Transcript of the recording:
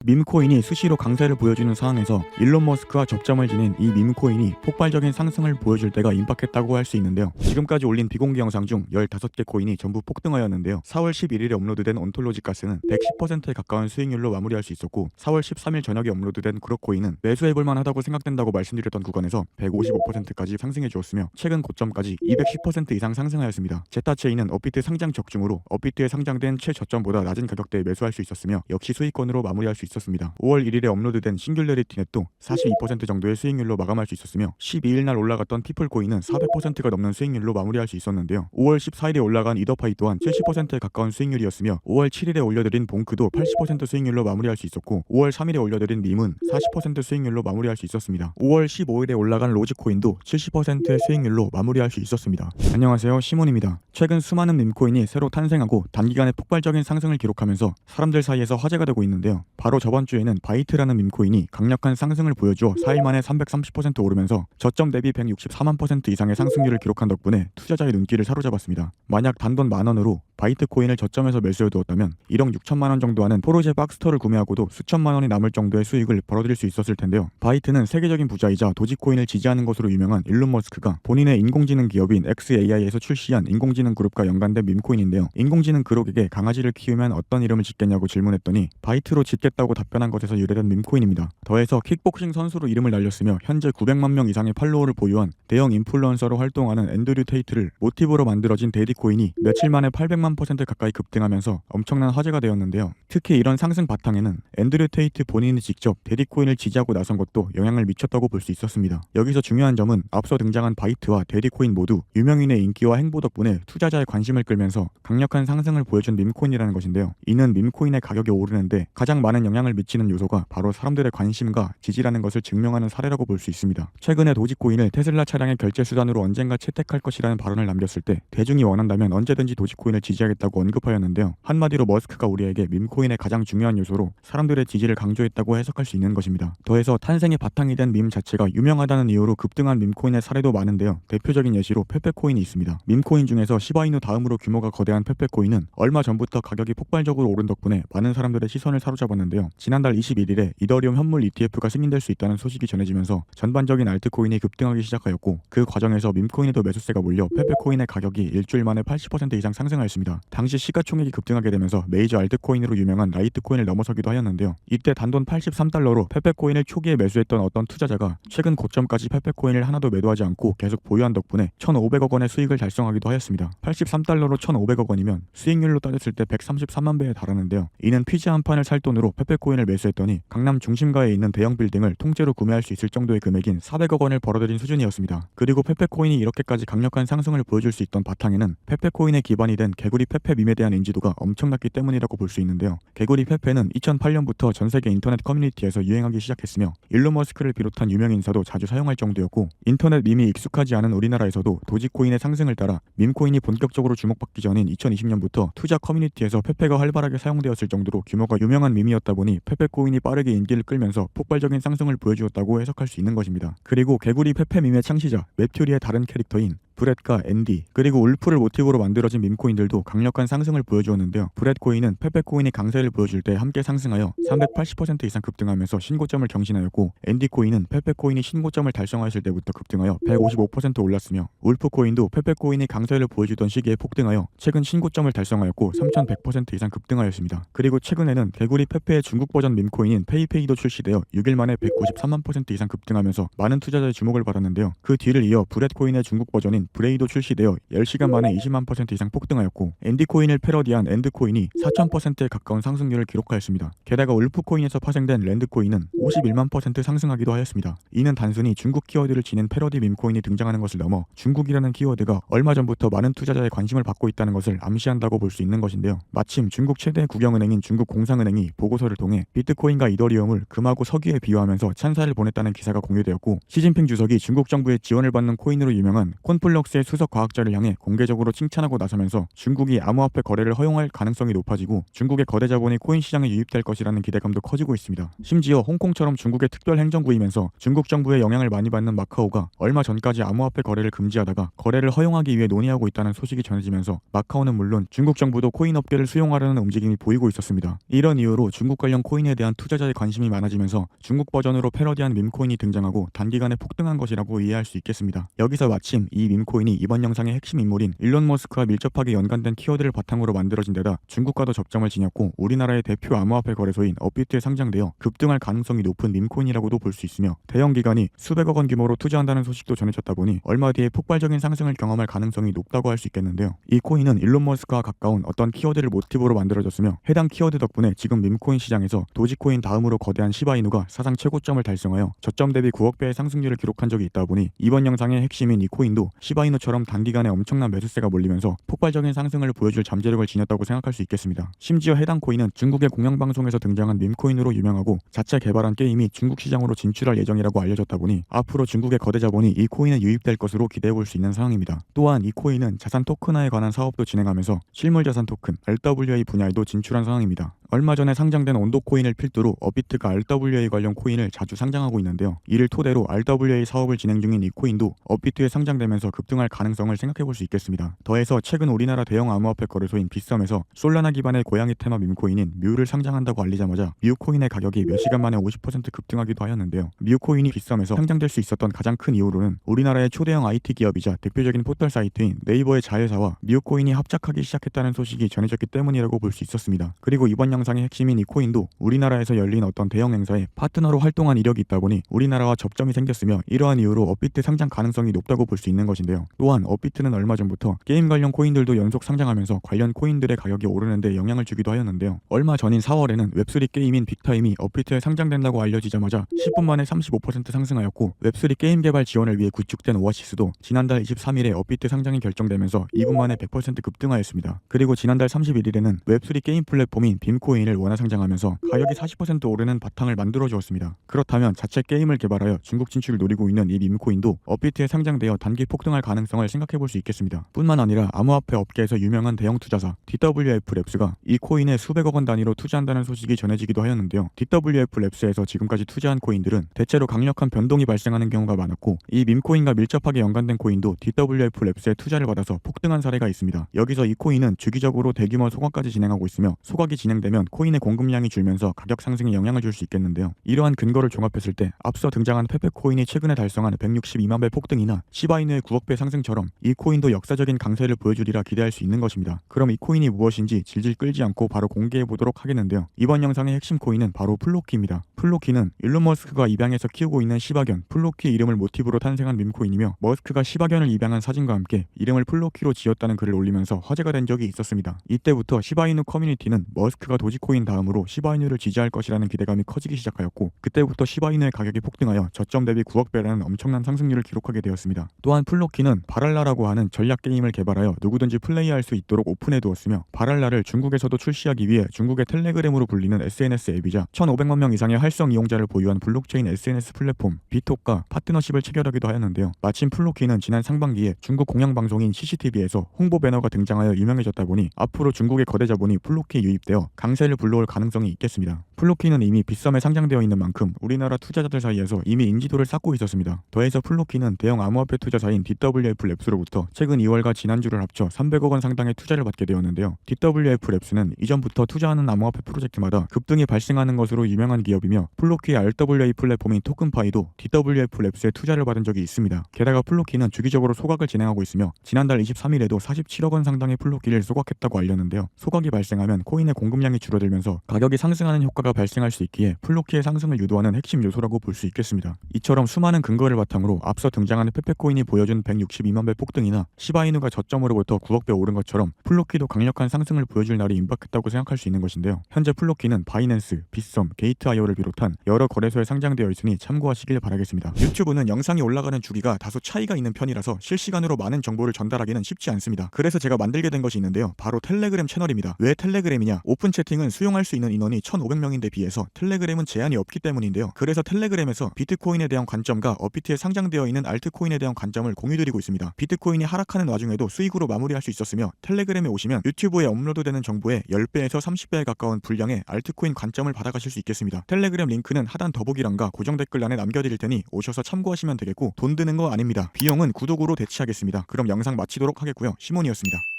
밈코인이 수시로 강세를 보여주는 상황에서 일론 머스크와 접점을 지닌 이 밈코인이 폭발적인 상승을 보여줄 때가 임박했다고 할 수 있는데요. 지금까지 올린 비공개 영상 중 15개 코인이 전부 폭등하였는데요. 4월 11일에 업로드된 온톨로지 가스는 110%에 가까운 수익률로 마무리할 수 있었고 4월 13일 저녁에 업로드된 그로코인은 매수해볼만 하다고 생각된다고 말씀드렸던 구간에서 155%까지 상승해 주었으며 최근 고점까지 210% 이상 상승하였습니다. 제타체인은 업비트 상장 적중으로 업비트에 상장된 최저점보다 낮은 가격대에 매수할 수 있었으며 역시 수익권으로 마무리할 수 있었습니다. 5월 1일에 업로드된 싱귤레리티넷도 42% 정도의 수익률로 마감할 수 있었으며 12일 날 올라갔던 피플코인은 400%가 넘는 수익률로 마무리할 수 있었는데요. 5월 14일에 올라간 이더파이 또한 70%에 가까운 수익률이었으며 5월 7일에 올려드린 봉크도 80% 수익률로 마무리할 수 있었고 5월 3일에 올려드린 림은 40% 수익률로 마무리할 수 있었습니다. 5월 15일에 올라간 로즈코인도 70%의 수익률로 마무리할 수 있었습니다. 안녕하세요, 시몬입니다. 최근 수많은 밈코인이 새로 탄생하고 단기간에 폭발적인 상승을 기록하면서 사람들 사이에서 화제가 되고 있는데요. 바로 저번 주에는 바이트라는 밈코인이 강력한 상승을 보여주어 4일 만에 330% 오르면서 저점 대비 164만 % 이상의 상승률을 기록한 덕분에 투자자의 눈길을 사로잡았습니다. 만약 단돈 10,000원으로 바이트 코인을 저점에서 매수해두었다면 1억 6천만 원 정도 하는 포르쉐 박스터를 구매하고도 수천만 원이 남을 정도의 수익을 벌어들일 수 있었을 텐데요. 바이트는 세계적인 부자이자 도지코인을 지지하는 것으로 유명한 일론 머스크가 본인의 인공지능 기업인 xAI에서 출시한 인공지능 그룹과 연관된 밈코인인데요. 인공지능 그룹에게 강아지를 키우면 어떤 이름을 짓겠냐고 질문했더니 바이트로 짓겠다고 답변한 것에서 유래된 밈코인입니다. 더해서 킥복싱 선수로 이름을 날렸으며 현재 900만 명 이상의 팔로워를 보유한 대형 인플루언서로 활동하는 앤드류 테이트를 모티브로 만들어진 데디코인이 며칠 만에 800만 % 가까이 급등하면서 엄청난 화제가 되었는데요. 특히 이런 상승 바탕에는 앤드류 테이트 본인이 직접 데디코인을 지지하고 나선 것도 영향을 미쳤다고 볼 수 있었습니다. 여기서 중요한 점은 앞서 등장한 바이트와 데디코인 모두 유명인의 인기와 행보 덕분에 투자자의 관심을 끌면서 강력한 상승을 보여준 밈코인이라는 것인데요. 이는 밈코인의 가격이 오르는데 가장 많은 영향을 미치는 요소가 바로 사람들의 관심과 지지라는 것을 증명하는 사례라고 볼 수 있습니다. 최근에 도지코인을 테슬라 차량의 결제 수단으로 언젠가 채택할 것이라는 발언을 남겼을 때 대중이 원한다면 언제든지 도지코인을 지지하겠다고 언급하였는데요. 한마디로 머스크가 우리에게 밈코인의 가장 중요한 요소로 사람들의 지지를 강조했다고 해석할 수 있는 것입니다. 더해서 탄생의 바탕이 된 밈 자체가 유명하다는 이유로 급등한 밈코인의 사례도 많은데요. 대표적인 예시로 페페코인이 있습니다. 밈코인 중에서 시바이누 다음으로 규모가 거대한 페페코인은 얼마 전부터 가격이 폭발적으로 오른 덕분에 많은 사람들의 시선을 사로잡았는데요. 지난달 21일에 이더리움 현물 ETF가 승인될 수 있다는 소식이 전해지면서 전반적인 알트코인이 급등하기 시작하였고 그 과정에서 밈코인에도 매수세가 몰려 페페코인의 가격이 일주일 만에 80% 이상 상승하였습니다. 당시 시가총액이 급등하게 되면서 메이저 알트코인으로 유명한 라이트코인을 넘어서기도 하였는데요. 이때 단돈 83달러로 페페코인을 초기에 매수했던 어떤 투자자가 최근 고점까지 페페코인을 하나도 매도하지 않고 계속 보유한 덕분에 1,500억 원의 수익을 달성하기도 하였습니다. 83달러로 1,500억 원이면 수익률로 따졌을 때 133만 배에 달하는데요. 이는 피자 한 판을 살 돈으로 페페코인을 매수했더니 강남 중심가에 있는 대형 빌딩을 통째로 구매할 수 있을 정도의 금액인 400억 원을 벌어들인 수준이었습니다. 그리고 페페코인이 이렇게까지 강력한 상승을 보여줄 수 있던 바탕에는 페페코인의 기반이 된 개구리 페페 밈에 대한 인지도가 엄청났기 때문이라고 볼 수 있는데요. 개구리 페페는 2008년부터 전 세계 인터넷 커뮤니티에서 유행하기 시작했으며 일론 머스크를 비롯한 유명 인사도 자주 사용할 정도였고 인터넷 밈이 익숙하지 않은 우리나라에서도 도지코인의 상승을 따라 밈코인이 본격적으로 주목받기 전인 2020년부터 투자 커뮤니티에서 페페가 활발하게 사용되었을 정도로 규모가 유명한 밈이었다 보니 페페코인이 빠르게 인기를 끌면서 폭발적인 상승을 보여주었다고 해석할 수 있는 것입니다. 그리고 개구리 페페 밈의 창시자 맵튜리의 다른 캐릭터인 브렛과 앤디 그리고 울프를 모티브로 만들어진 밈코인들도 강력한 상승을 보여주었는데요. 브렛코인은 페페코인이 강세를 보여줄 때 함께 상승하여 380% 이상 급등하면서 신고점을 경신하였고 앤디코인은 페페코인이 신고점을 달성하였을 때부터 급등하여 155% 올랐으며 울프코인도 페페코인이 강세를 보여주던 시기에 폭등하여 최근 신고점을 달성하였고 3100% 이상 급등하였습니다. 그리고 최근에는 개구리 페페의 중국 버전 밈코인인 페이페이도 출시되어 6일 만에 193만 % 이상 급등하면서 많은 투자자의 주목을 받았는데요. 그 뒤를 이어 브렛코인의 중국 버전인 브레이도 출시되어 10시간 만에 20만 % 이상 폭등하였고 앤디코인을 패러디한 앤드코인이 4000%에 가까운 상승률을 기록하였습니다. 게다가 울프코인에서 파생된 랜드코인은 51만 % 상승하기도 하였습니다. 이는 단순히 중국 키워드를 지닌 패러디 밈코인이 등장하는 것을 넘어 중국이라는 키워드가 얼마 전부터 많은 투자자의 관심을 받고 있다는 것을 암시한다고 볼 수 있는 것인데요. 마침 중국 최대 국영은행인 중국공상은행이 보고서를 통해 비트코인과 이더리움을 금하고 석유에 비유하면서 찬사를 보냈다는 기사가 공유되었고 시진핑 주석이 중국 정부의 지원을 받는 코인으로 유명한 콘플러 코인블럭스의 수석 과학자를 향해 공개적으로 칭찬하고 나서면서 중국이 암호화폐 거래를 허용할 가능성이 높아지고 중국의 거대 자본이 코인 시장에 유입될 것이라는 기대감도 커지고 있습니다. 심지어 홍콩처럼 중국의 특별 행정구이면서 중국 정부의 영향을 많이 받는 마카오가 얼마 전까지 암호화폐 거래를 금지하다가 거래를 허용하기 위해 논의하고 있다는 소식이 전해지면서 마카오는 물론 중국 정부도 코인 업계를 수용하려는 움직임이 보이고 있었습니다. 이런 이유로 중국 관련 코인에 대한 투자자의 관심이 많아지면서 중국 버전으로 패러디한 밈코인이 등장하고 단기간에 폭등한 것이라고 이해할 수 있겠습니다. 여기서 마침 이 밈코인이 이번 영상의 핵심 인물인 일론 머스크와 밀접하게 연관된 키워드를 바탕으로 만들어진 데다 중국과도 접점을 지녔고 우리나라의 대표 암호화폐 거래소인 업비트에 상장되어 급등할 가능성이 높은 밈코인이라고도 볼 수 있으며 대형 기관이 수백억 원 규모로 투자한다는 소식도 전해졌다 보니 얼마 뒤에 폭발적인 상승을 경험할 가능성이 높다고 할 수 있겠는데요. 이 코인은 일론 머스크와 가까운 어떤 키워드를 모티브로 만들어졌으며 해당 키워드 덕분에 지금 밈코인 시장에서 도지코인 다음으로 거대한 시바이누가 사상 최고점을 달성하여 저점 대비 9억 배의 상승률을 기록한 적이 있다 보니 이번 영상의 핵심인 이 코인도 시바이누처럼 단기간에 엄청난 매수세가 몰리면서 폭발적인 상승을 보여줄 잠재력을 지녔다고 생각할 수 있겠습니다. 심지어 해당 코인은 중국의 공영방송에서 등장한 밈코인으로 유명하고 자체 개발한 게임이 중국 시장으로 진출할 예정이라고 알려졌다 보니 앞으로 중국의 거대 자본이 이 코인에 유입될 것으로 기대해볼 수 있는 상황입니다. 또한 이 코인은 자산 토큰화에 관한 사업도 진행하면서 실물 자산 토큰 RWA 분야에도 진출한 상황입니다. 얼마 전에 상장된 온도코인을 필두로 업비트가 RWA 관련 코인을 자주 상장하고 있는데요. 이를 토대로 RWA 사업을 진행 중인 이 코인도 업비트에 상장되면서 급등할 가능성을 생각해볼 수 있겠습니다. 더해서 최근 우리나라 대형 암호화폐 거래소인 빗썸에서 솔라나 기반의 고양이 테마 밈코인인 뮤를 상장한다고 알리자마자 뮤 코인의 가격이 몇 시간 만에 50% 급등하기도 하였는데요. 뮤 코인이 빗썸에서 상장될 수 있었던 가장 큰 이유로는 우리나라의 초대형 IT 기업이자 대표적인 포털 사이트인 네이버의 자회사와 뮤 코인이 합작하기 시작했다는 소식이 전해졌기 때문이라고 볼 수 있었습니다. 그리고 이번 영상의 핵심인 이 코인도 우리나라에서 열린 어떤 대형 행사에 파트너로 활동한 이력이 있다 보니 우리나라와 접점이 생겼으며 이러한 이유로 업비트 상장 가능성이 높다고 볼 수 있는 것인데요. 또한 업비트는 얼마 전부터 게임 관련 코인들도 연속 상장하면서 관련 코인들의 가격이 오르는 데 영향을 주기도 하였는데요. 얼마 전인 4월에는 웹3 게임인 빅타임이 업비트에 상장된다고 알려지자마자 10분 만에 35% 상승하였고 웹3 게임 개발 지원을 위해 구축된 오아시스도 지난달 23일에 업비트 상장이 결정되면서 2분 만에 100% 급등하였습니다. 그리고 지난달 31일에는 웹3 게임 플랫폼인 빔코인을 원화 상장하면서 가격이 40% 오르는 바탕을 만들어 주었습니다. 그렇다면 자체 게임을 개발하여 중국 진출을 노리고 있는 이 밈코인도 업비트에 상장되어 단기 폭등할 가능성을 생각해볼 수 있겠습니다. 뿐만 아니라 암호화폐 업계에서 유명한 대형 투자사 DWF 랩스가 이 코인에 수백억 원 단위로 투자한다는 소식이 전해지기도 하였는데요. DWF 랩스에서 지금까지 투자한 코인들은 대체로 강력한 변동이 발생하는 경우가 많았고 이 밈코인과 밀접하게 연관된 코인도 DWF 랩스에 투자를 받아서 폭등한 사례가 있습니다. 여기서 이 코인은 주기적으로 대규모 소각까지 진행하고 있으며 소각이 진행되면 코인의 공급량이 줄면서 가격 상승에 영향을 줄 수 있겠는데요. 이러한 근거를 종합했을 때 앞서 등장한 페페코인이 최근에 달성한 162만 배 폭등이나 시바이누의 9억 배 상승처럼 이 코인도 역사적인 강세를 보여주리라 기대할 수 있는 것입니다. 그럼 이 코인이 무엇인지 질질 끌지 않고 바로 공개해 보도록 하겠는데요. 이번 영상의 핵심 코인은 바로 플로키입니다. 플로키는 일론 머스크가 입양해서 키우고 있는 시바견 플로키 이름을 모티브로 탄생한 밈코인이며 머스크가 시바견을 입양한 사진과 함께 이름을 플로키로 지었다는 글을 올리면서 화제가 된 적이 있었습니다. 이때부터 시바이누 커뮤니티는 머스크가 도지코인 다음으로 시바이누를 지지할 것이라는 기대감이 커지기 시작하였고 그때부터 시바이누의 가격이 폭등하여 저점 대비 9억 배라는 엄청난 상승률을 기록하게 되었습니다. 또한 플로키는 바랄라라고 하는 전략 게임을 개발하여 누구든지 플레이할 수 있도록 오픈해 두었으며 바랄라를 중국에서도 출시하기 위해 중국의 텔레그램으로 불리는 SNS 앱이자 1,500만 명 이상의 활성 이용자를 보유한 블록체인 SNS 플랫폼 비톡과 파트너십을 체결하기도 하였는데요. 마침 플로키는 지난 상반기에 중국 공영방송인 CCTV에서 홍보 배너가 등장하여 유명해졌다 보니 앞으로 중국의 거대 자본이 플로키에 유입되어 강세를 불러올 가능성이 있겠습니다. 플로키는 이미 빗썸에 상장되어 있는 만큼 우리나라 투자자들 사이에서 이미 인지도를 쌓고 있었습니다. 더해서 플로키는 대형 암호화폐 투자사인 DWF 랩스로부터 최근 2월과 지난주를 합쳐 300억 원 상당의 투자를 받게 되었는데요. DWF 랩스는 이전부터 투자하는 암호화폐 프로젝트마다 급등이 발생하는 것으로 유명한 기업이며 플로키의 RWA 플랫폼인 토큰파이도 DWF 랩스에 투자를 받은 적이 있습니다. 게다가 플로키는 주기적으로 소각을 진행하고 있으며 지난달 23일에도 47억 원 상당의 플로키를 소각했다고 알렸는데요. 소각이 발생하면 코인의 공급량이 줄어들면서 가격이 상승하는 효과가 발생할 수 있기에 플로키의 상승을 유도하는 핵심 요소라고 볼 수 있겠습니다. 이처럼 수많은 근거를 바탕으로 앞서 등장하는 페페코인이 보여준 162만 배 폭등이나 시바이누가 저점으로부터 9억 배 오른 것처럼 플로키도 강력한 상승을 보여줄 날이 임박했다고 생각할 수 있는 것인데요. 현재 플로키는 바이낸스, 빗썸, 게이트아이오를 비롯 비롯한 여러 거래소에 상장되어 있으니 참고하시길 바라겠습니다. 유튜브는 영상이 올라가는 주기가 다소 차이가 있는 편이라서 실시간으로 많은 정보를 전달하기는 쉽지 않습니다. 그래서 제가 만들게 된 것이 있는데요. 바로 텔레그램 채널입니다. 왜 텔레그램이냐? 오픈 채팅은 수용할 수 있는 인원이 1,500명인데 비해서 텔레그램은 제한이 없기 때문인데요. 그래서 텔레그램에서 비트코인에 대한 관점과 업비트에 상장되어 있는 알트코인에 대한 관점을 공유드리고 있습니다. 비트코인이 하락하는 와중에도 수익으로 마무리할 수 있었으며 텔레그램에 오시면 유튜브에 업로드되는 정보의 10배에서 30배에 가까운 분량의 알트코인 관점을 받아가실 수 있겠습니다. 텔레그램 링크는 하단 더보기란과 고정 댓글란에 남겨드릴 테니 오셔서 참고하시면 되겠고 돈 드는 거 아닙니다. 비용은 구독으로 대체하겠습니다. 그럼 영상 마치도록 하겠고요. 시몬이었습니다.